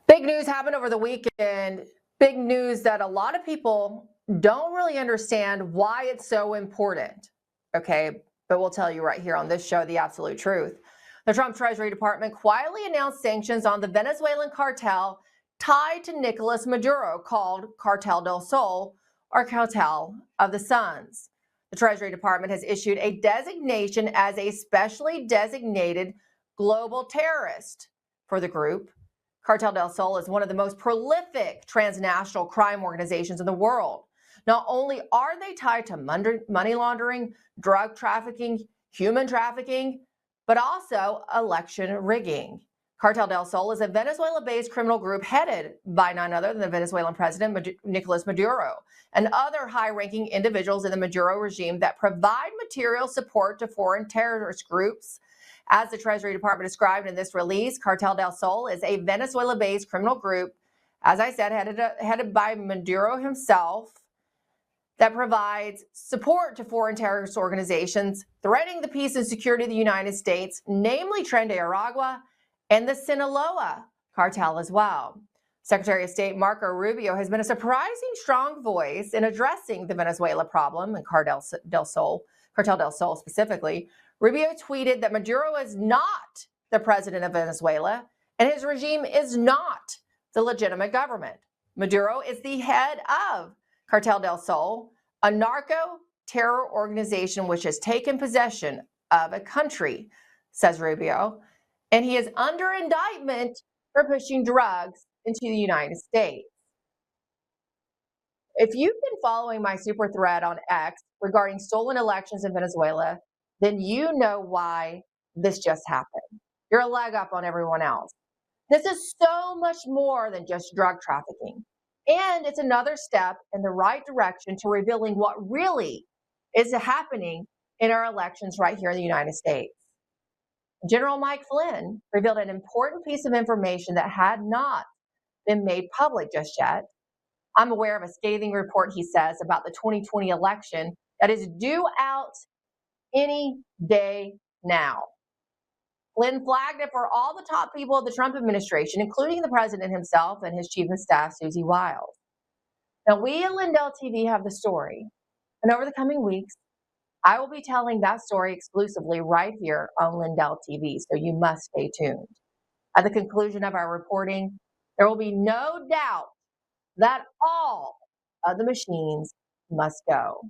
Big news happened over the weekend. Big news that a lot of people don't really understand why it's so important. Okay, but we'll tell you right here on this show the absolute truth. The Trump Treasury Department quietly announced sanctions on the Venezuelan cartel tied to Nicolás Maduro called Cartel del Sol, or Cartel of the Suns. The Treasury Department has issued a designation as a specially designated global terrorist for the group. Cartel del Sol is one of the most prolific transnational crime organizations in the world. Not only are they tied to money laundering, drug trafficking, human trafficking, but also election rigging. Cartel del Sol is a Venezuela-based criminal group headed by none other than the Venezuelan president, Nicolás Maduro, and other high-ranking individuals in the Maduro regime that provide material support to foreign terrorist groups. As the Treasury Department described in this release, Cartel del Sol is a Venezuela-based criminal group, as I said, headed by Maduro himself, that provides support to foreign terrorist organizations threatening the peace and security of the United States, namely Tren de Aragua and the Sinaloa cartel as well. Secretary of State Marco Rubio has been a surprising strong voice in addressing the Venezuela problem and Cartel del Sol specifically. Rubio tweeted that Maduro is not the president of Venezuela and his regime is not the legitimate government. Maduro is the head of Cartel del Sol, a narco-terror organization which has taken possession of a country, says Rubio, and he is under indictment for pushing drugs into the United States. If you've been following my super thread on X regarding stolen elections in Venezuela, then you know why this just happened. You're a leg up on everyone else. This is so much more than just drug trafficking. And it's another step in the right direction to revealing what really is happening in our elections right here in the United States. General Mike Flynn revealed an important piece of information that had not been made public just yet. I'm aware of a scathing report, he says, about the 2020 election that is due out any day now. Flynn flagged it for all the top people of the Trump administration, including the president himself and his chief of staff, Susie Wiles. Now, we at Lindell TV have the story, and over the coming weeks, I will be telling that story exclusively right here on Lindell TV, so you must stay tuned. At the conclusion of our reporting, there will be no doubt that all of the machines must go.